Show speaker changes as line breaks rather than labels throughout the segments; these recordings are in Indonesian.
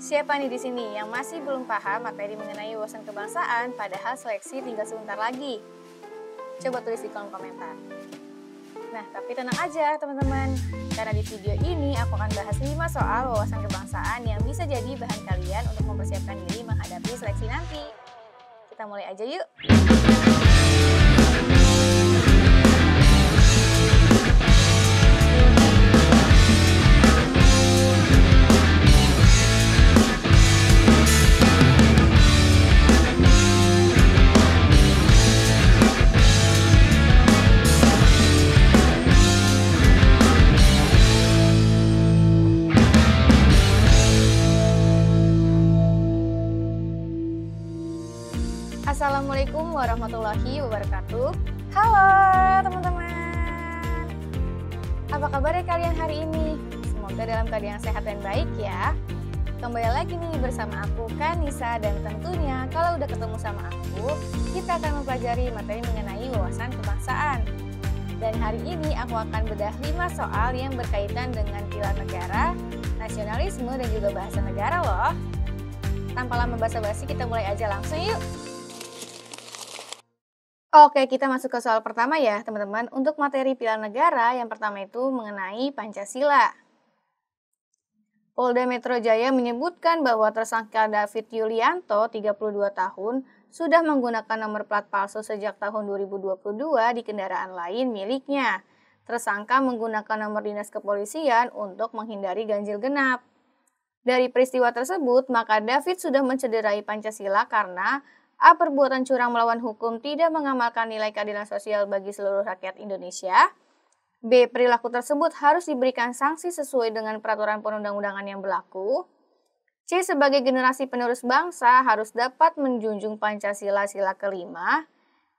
Siapa nih di sini yang masih belum paham materi mengenai wawasan kebangsaan padahal seleksi tinggal sebentar lagi? Coba tulis di kolom komentar. Nah, tapi tenang aja teman-teman, karena di video ini aku akan bahas 5 soal wawasan kebangsaan yang bisa jadi bahan kalian untuk mempersiapkan diri menghadapi seleksi nanti. Kita mulai aja yuk! Assalamualaikum warahmatullahi wabarakatuh. Halo teman-teman. Apa kabar kalian hari ini? Semoga dalam keadaan sehat dan baik ya. Kembali lagi nih bersama aku Kanisa, dan tentunya kalau udah ketemu sama aku, kita akan mempelajari materi mengenai wawasan kebangsaan. Dan hari ini aku akan bedah 5 soal yang berkaitan dengan pilar negara, nasionalisme, dan juga bahasa negara loh. Tanpa lama basa-basi, kita mulai aja langsung yuk. Oke, kita masuk ke soal pertama ya teman-teman. Untuk materi pilar negara, yang pertama itu mengenai Pancasila. Polda Metro Jaya menyebutkan bahwa tersangka David Yulianto, 32 tahun, sudah menggunakan nomor plat palsu sejak tahun 2022 di kendaraan lain miliknya. Tersangka menggunakan nomor dinas kepolisian untuk menghindari ganjil genap. Dari peristiwa tersebut, maka David sudah mencederai Pancasila karena A. Perbuatan curang melawan hukum tidak mengamalkan nilai keadilan sosial bagi seluruh rakyat Indonesia. B. Perilaku tersebut harus diberikan sanksi sesuai dengan peraturan perundang-undangan yang berlaku. C. Sebagai generasi penerus bangsa harus dapat menjunjung Pancasila sila kelima.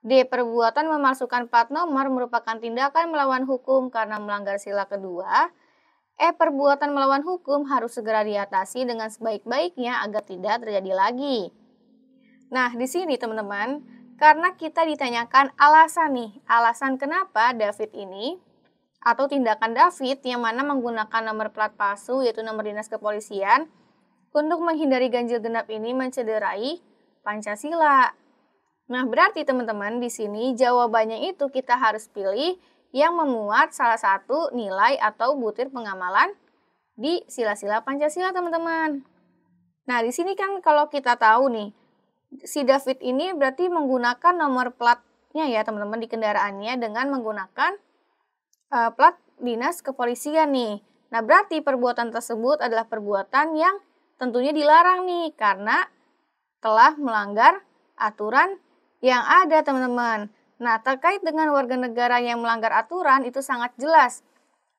D. Perbuatan memalsukan plat nomor merupakan tindakan melawan hukum karena melanggar sila kedua. E. Perbuatan melawan hukum harus segera diatasi dengan sebaik-baiknya agar tidak terjadi lagi. Nah, di sini teman-teman, karena kita ditanyakan alasan nih, alasan kenapa David ini, atau tindakan David yang mana menggunakan nomor plat palsu, yaitu nomor dinas kepolisian, untuk menghindari ganjil genap ini mencederai Pancasila. Nah, berarti teman-teman di sini jawabannya itu kita harus pilih yang memuat salah satu nilai atau butir pengamalan di sila-sila Pancasila, teman-teman. Nah, di sini kan kalau kita tahu nih, si David ini berarti menggunakan nomor platnya ya teman-teman di kendaraannya dengan menggunakan plat dinas kepolisian nih. Nah, berarti perbuatan tersebut adalah perbuatan yang tentunya dilarang nih karena telah melanggar aturan yang ada, teman-teman. Nah, terkait dengan warga negara yang melanggar aturan itu sangat jelas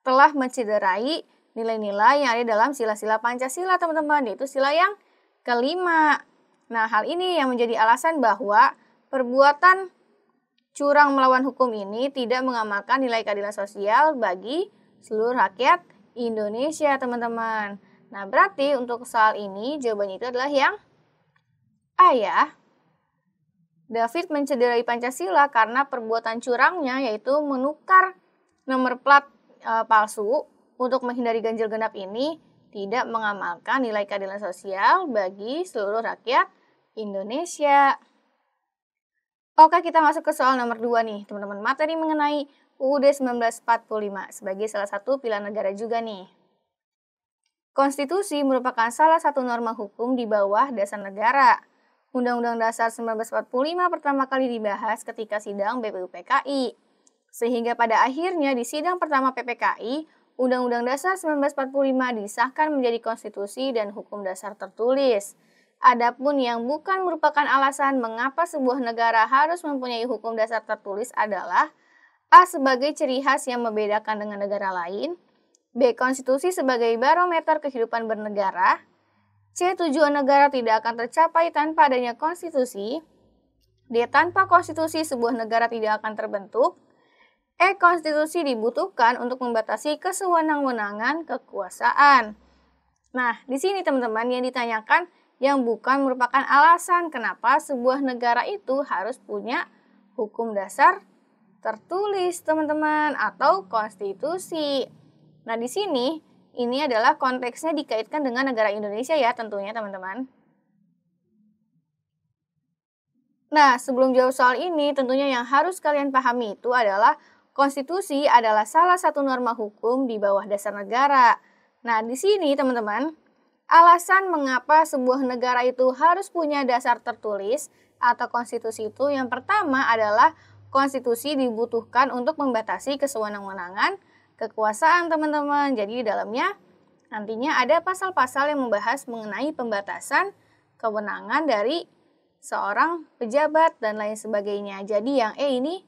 telah mencederai nilai-nilai yang ada dalam sila-sila Pancasila, teman-teman, yaitu sila yang kelima. Nah, hal ini yang menjadi alasan bahwa perbuatan curang melawan hukum ini tidak mengamalkan nilai keadilan sosial bagi seluruh rakyat Indonesia, teman-teman. Nah, berarti untuk soal ini jawabannya itu adalah yang A ya. David mencederai Pancasila karena perbuatan curangnya yaitu menukar nomor plat palsu untuk menghindari ganjil genap ini tidak mengamalkan nilai keadilan sosial bagi seluruh rakyat Indonesia. Oke, kita masuk ke soal nomor 2 nih, teman-teman. Materi mengenai UUD 1945 sebagai salah satu pilar negara juga nih. Konstitusi merupakan salah satu norma hukum di bawah dasar negara. Undang-Undang Dasar 1945 pertama kali dibahas ketika sidang BPUPKI. Sehingga pada akhirnya di sidang pertama PPKI, Undang-Undang Dasar 1945 disahkan menjadi konstitusi dan hukum dasar tertulis. Adapun yang bukan merupakan alasan mengapa sebuah negara harus mempunyai hukum dasar tertulis adalah A. Sebagai ciri khas yang membedakan dengan negara lain. B. Konstitusi sebagai barometer kehidupan bernegara. C. Tujuan negara tidak akan tercapai tanpa adanya konstitusi. D. Tanpa konstitusi sebuah negara tidak akan terbentuk. E. Konstitusi dibutuhkan untuk membatasi kesewenang-wenangan kekuasaan. Nah, di sini teman-teman yang ditanyakan yang bukan merupakan alasan kenapa sebuah negara itu harus punya hukum dasar tertulis, teman-teman, atau konstitusi. Nah, di sini Ini adalah konteksnya dikaitkan dengan negara Indonesia ya tentunya teman-teman. Nah, sebelum jawab soal ini, tentunya yang harus kalian pahami itu adalah konstitusi adalah salah satu norma hukum di bawah dasar negara. Nah, di sini teman-teman, alasan mengapa sebuah negara itu harus punya dasar tertulis atau konstitusi itu yang pertama adalah konstitusi dibutuhkan untuk membatasi kesewenang-wenangan kekuasaan teman-teman. Jadi di dalamnya nantinya ada pasal-pasal yang membahas mengenai pembatasan kewenangan dari seorang pejabat dan lain sebagainya. Jadi yang ini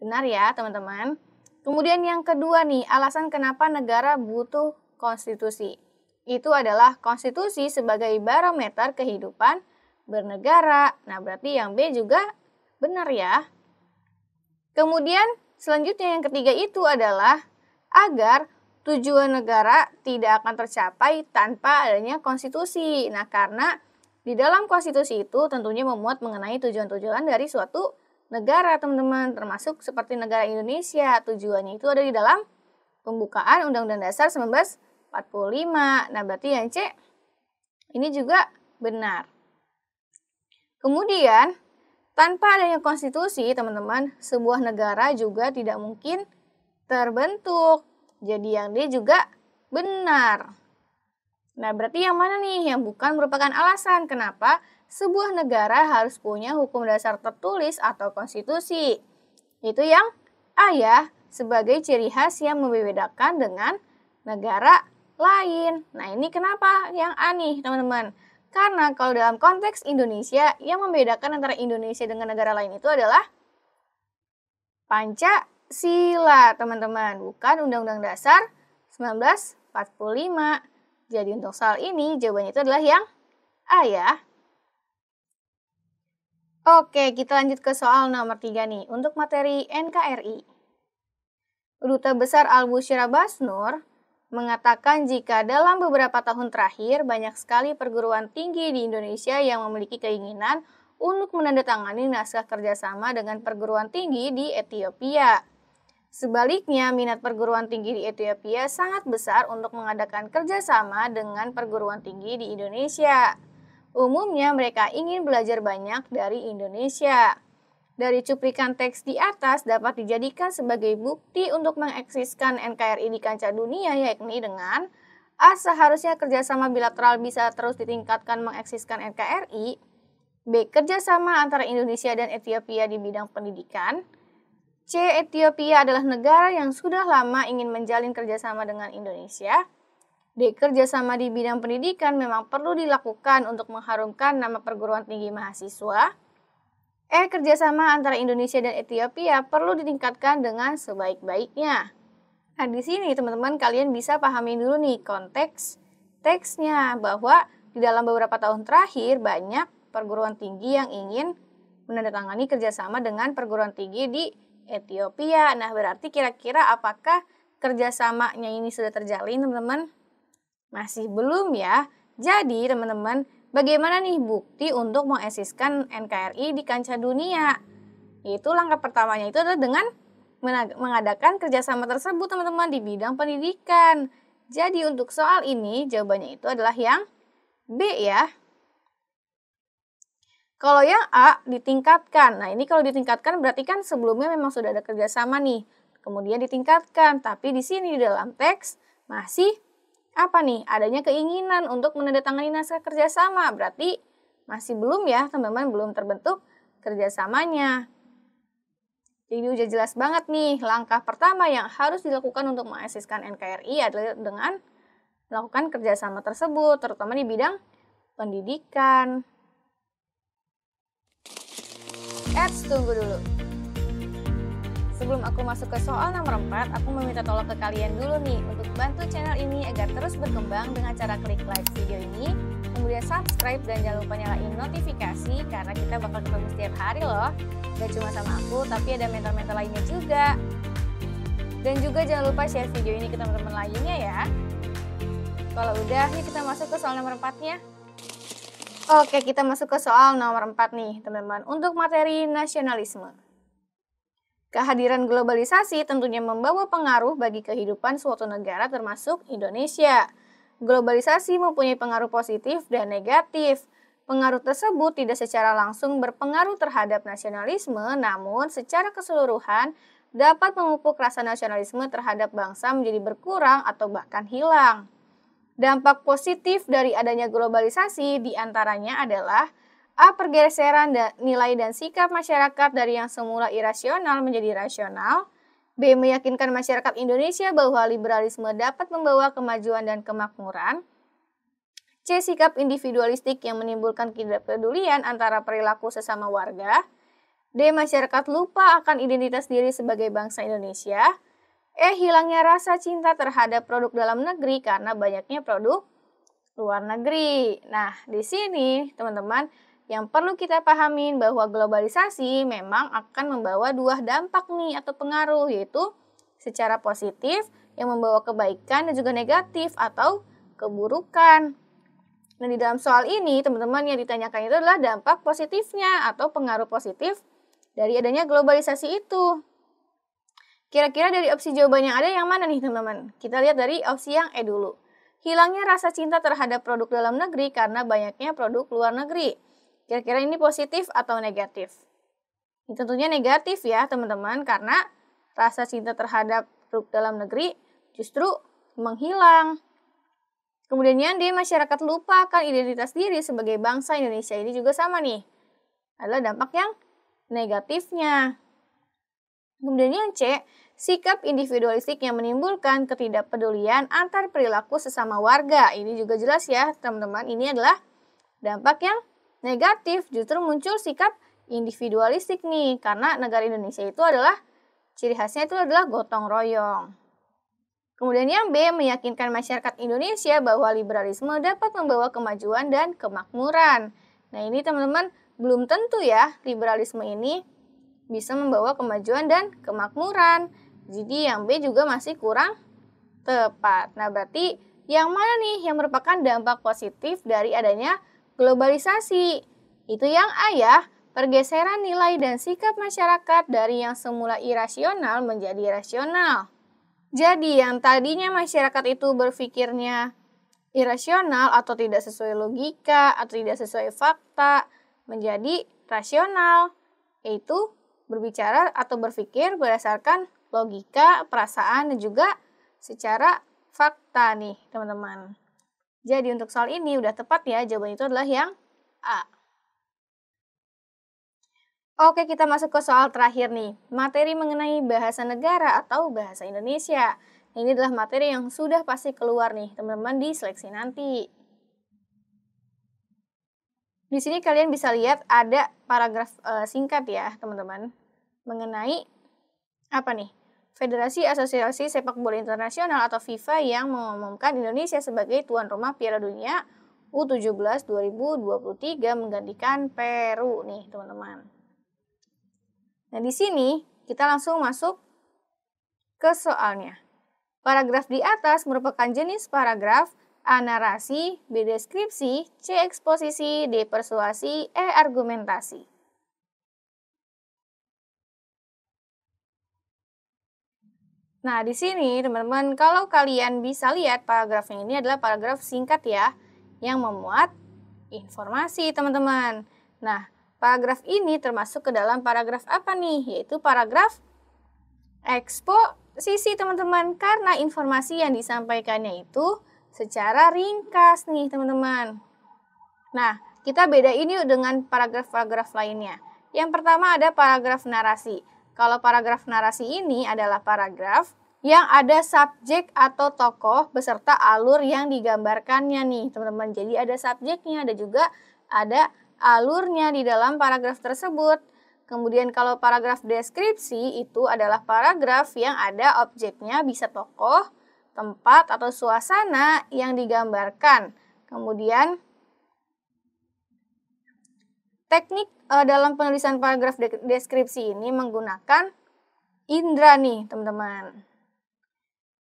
benar ya teman-teman. Kemudian yang kedua nih, alasan kenapa negara butuh konstitusi. Itu adalah konstitusi sebagai barometer kehidupan bernegara. Nah, berarti yang B juga benar ya. Kemudian selanjutnya yang ketiga itu adalah agar tujuan negara tidak akan tercapai tanpa adanya konstitusi. Nah, karena di dalam konstitusi itu tentunya memuat mengenai tujuan-tujuan dari suatu negara, teman-teman, termasuk seperti negara Indonesia. Tujuannya itu ada di dalam pembukaan Undang-Undang Dasar 1945. Nah, berarti yang C ini juga benar. Kemudian, tanpa adanya konstitusi, teman-teman, sebuah negara juga tidak mungkin terbentuk. Jadi yang D juga benar. Nah, berarti yang mana nih yang bukan merupakan alasan kenapa sebuah negara harus punya hukum dasar tertulis atau konstitusi? Itu yang A ya, sebagai ciri khas yang membedakan dengan negara lain. Nah, ini kenapa yang A nih, teman-teman? Karena kalau dalam konteks Indonesia, yang membedakan antara Indonesia dengan negara lain itu adalah Pancasila, teman-teman, bukan Undang-Undang Dasar 1945. Jadi untuk soal ini jawabannya itu adalah yang A ya. Oke, kita lanjut ke soal nomor 3 nih. Untuk materi NKRI. Duta Besar Al-Busyra Basnur mengatakan jika dalam beberapa tahun terakhir banyak sekali perguruan tinggi di Indonesia yang memiliki keinginan untuk menandatangani naskah kerjasama dengan perguruan tinggi di Ethiopia. Sebaliknya, minat perguruan tinggi di Ethiopia sangat besar untuk mengadakan kerjasama dengan perguruan tinggi di Indonesia. Umumnya mereka ingin belajar banyak dari Indonesia. Dari cuplikan teks di atas dapat dijadikan sebagai bukti untuk mengeksiskan NKRI di kancah dunia, yakni dengan A. Seharusnya kerjasama bilateral bisa terus ditingkatkan mengeksiskan NKRI. B. Kerjasama antara Indonesia dan Ethiopia di bidang pendidikan. C. Ethiopia adalah negara yang sudah lama ingin menjalin kerjasama dengan Indonesia. D. Kerjasama di bidang pendidikan memang perlu dilakukan untuk mengharumkan nama perguruan tinggi mahasiswa. E. Kerjasama antara Indonesia dan Ethiopia perlu ditingkatkan dengan sebaik-baiknya. Nah, di sini teman-teman kalian bisa pahami dulu nih konteks teksnya, bahwa di dalam beberapa tahun terakhir banyak perguruan tinggi yang ingin menandatangani kerjasama dengan perguruan tinggi di Ethiopia. Nah, berarti kira-kira apakah kerjasamanya ini sudah terjalin, teman-teman? Masih belum ya. Jadi, teman-teman, bagaimana nih bukti untuk mengeksiskan NKRI di kancah dunia? Itu langkah pertamanya itu adalah dengan mengadakan kerjasama tersebut, teman-teman, di bidang pendidikan. Jadi, untuk soal ini, jawabannya itu adalah yang B ya. Kalau yang A ditingkatkan, nah ini kalau ditingkatkan berarti kan sebelumnya memang sudah ada kerjasama nih, kemudian ditingkatkan, tapi di sini di dalam teks masih apa nih? Adanya keinginan untuk menandatangani naskah kerjasama, berarti masih belum ya teman-teman, belum terbentuk kerjasamanya. Jadi udah jelas banget nih, langkah pertama yang harus dilakukan untuk mengeksiskan NKRI adalah dengan melakukan kerjasama tersebut, terutama di bidang pendidikan. Tunggu dulu. Sebelum aku masuk ke soal nomor 4, aku meminta tolong ke kalian dulu nih untuk bantu channel ini agar terus berkembang dengan cara klik like video ini, kemudian subscribe dan jangan lupa nyalain notifikasi karena kita bakal ketemu setiap hari loh. Gak cuma sama aku, tapi ada mentor-mentor lainnya juga. Dan juga jangan lupa share video ini ke teman-teman lainnya ya. Kalau udah, yuk kita masuk ke soal nomor 4-nya. Oke, kita masuk ke soal nomor 4 nih, teman-teman. Untuk materi nasionalisme. Kehadiran globalisasi tentunya membawa pengaruh bagi kehidupan suatu negara termasuk Indonesia. Globalisasi mempunyai pengaruh positif dan negatif. Pengaruh tersebut tidak secara langsung berpengaruh terhadap nasionalisme, namun secara keseluruhan dapat memupuk rasa nasionalisme terhadap bangsa menjadi berkurang atau bahkan hilang. Dampak positif dari adanya globalisasi diantaranya adalah pergeseran nilai dan sikap masyarakat dari yang semula irasional menjadi rasional. B. Meyakinkan masyarakat Indonesia bahwa liberalisme dapat membawa kemajuan dan kemakmuran. C. Sikap individualistik yang menimbulkan ketidakpedulian antara perilaku sesama warga. D. Masyarakat lupa akan identitas diri sebagai bangsa Indonesia. E. Hilangnya rasa cinta terhadap produk dalam negeri karena banyaknya produk luar negeri. Nah, di sini teman-teman, yang perlu kita pahamin bahwa globalisasi memang akan membawa dua dampak nih atau pengaruh, yaitu secara positif yang membawa kebaikan dan juga negatif atau keburukan. Nah, di dalam soal ini teman-teman yang ditanyakan itu adalah dampak positifnya atau pengaruh positif dari adanya globalisasi itu. Kira-kira dari opsi jawaban yang ada yang mana nih teman-teman? Kita lihat dari opsi yang E dulu. Hilangnya rasa cinta terhadap produk dalam negeri karena banyaknya produk luar negeri. Kira-kira ini positif atau negatif? Ini tentunya negatif ya teman-teman, karena rasa cinta terhadap produk dalam negeri justru menghilang. Kemudian yang D, masyarakat lupa akan identitas diri sebagai bangsa Indonesia, ini juga sama nih, adalah dampak yang negatifnya. Kemudian yang C, sikap individualistik yang menimbulkan ketidakpedulian antar perilaku sesama warga. Ini juga jelas ya teman-teman, ini adalah dampak yang negatif, justru muncul sikap individualistik nih, karena negara Indonesia itu adalah, ciri khasnya itu adalah gotong royong. Kemudian yang B, meyakinkan masyarakat Indonesia bahwa liberalisme dapat membawa kemajuan dan kemakmuran. Nah ini teman-teman, belum tentu ya liberalisme ini bisa membawa kemajuan dan kemakmuran. Jadi yang B juga masih kurang tepat. Nah berarti yang mana nih yang merupakan dampak positif dari adanya globalisasi? Itu yang A ya, pergeseran nilai dan sikap masyarakat dari yang semula irasional menjadi rasional. Jadi yang tadinya masyarakat itu berpikirnya irasional atau tidak sesuai logika atau tidak sesuai fakta menjadi rasional, yaitu berbicara atau berpikir berdasarkan logika, perasaan, dan juga secara fakta nih teman-teman. Jadi untuk soal ini udah tepat ya, jawaban itu adalah yang A. Oke, kita masuk ke soal terakhir nih, materi mengenai bahasa negara atau bahasa Indonesia. Ini adalah materi yang sudah pasti keluar nih teman-teman di seleksi nanti. Di sini kalian bisa lihat ada paragraf singkat ya teman-teman, mengenai apa nih? Federasi Asosiasi Sepak Bola Internasional atau FIFA yang mengumumkan Indonesia sebagai tuan rumah Piala Dunia U17 2023 menggantikan Peru nih teman-teman. Nah di sini kita langsung masuk ke soalnya. Paragraf di atas merupakan jenis paragraf A. Narasi, B. Deskripsi, C. Eksposisi, D. Persuasi, E. Argumentasi. Nah, di sini teman-teman, kalau kalian bisa lihat paragrafnya ini adalah paragraf singkat ya, yang memuat informasi teman-teman. Nah, paragraf ini termasuk ke dalam paragraf apa nih? Yaitu paragraf eksposisi teman-teman, karena informasi yang disampaikannya itu secara ringkas nih teman-teman. Nah, kita beda ini dengan paragraf-paragraf lainnya. Yang pertama ada paragraf narasi. Kalau paragraf narasi ini adalah paragraf yang ada subjek atau tokoh beserta alur yang digambarkannya nih teman-teman. Jadi ada subjeknya, ada juga ada alurnya di dalam paragraf tersebut. Kemudian kalau paragraf deskripsi itu adalah paragraf yang ada objeknya, bisa tokoh, tempat, atau suasana yang digambarkan. Kemudian teknik dalam penulisan paragraf deskripsi ini menggunakan indra nih teman-teman.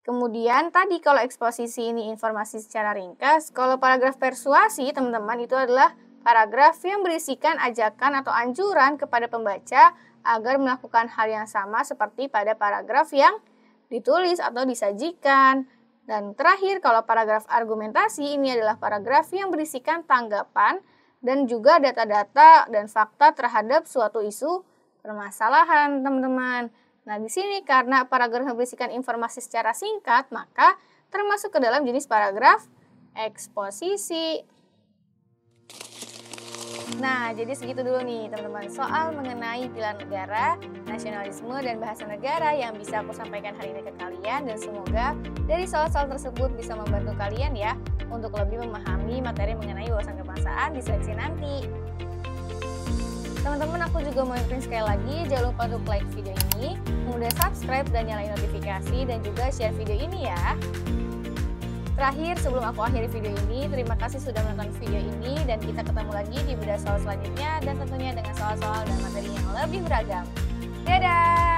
Kemudian tadi kalau eksposisi ini informasi secara ringkas, kalau paragraf persuasi teman-teman itu adalah paragraf yang berisikan ajakan atau anjuran kepada pembaca agar melakukan hal yang sama seperti pada paragraf yang ditulis atau disajikan. Dan terakhir, kalau paragraf argumentasi ini adalah paragraf yang berisikan tanggapan dan juga data-data dan fakta terhadap suatu isu permasalahan, teman-teman. Nah, di sini karena paragraf berisikan informasi secara singkat, maka termasuk ke dalam jenis paragraf eksposisi. Nah, jadi segitu dulu nih teman-teman soal mengenai pilihan negara, nasionalisme, dan bahasa negara yang bisa aku sampaikan hari ini ke kalian. Dan semoga dari soal-soal tersebut bisa membantu kalian ya untuk lebih memahami materi mengenai wawasan kebangsaan di seleksi nanti. Teman-teman, aku juga mau ingetin sekali lagi, jangan lupa untuk like video ini, kemudian subscribe dan nyalain notifikasi, dan juga share video ini ya. Terakhir, sebelum aku akhiri video ini, terima kasih sudah menonton video ini dan kita ketemu lagi di bedah soal selanjutnya dan tentunya dengan soal-soal dan materi yang lebih beragam. Dadah!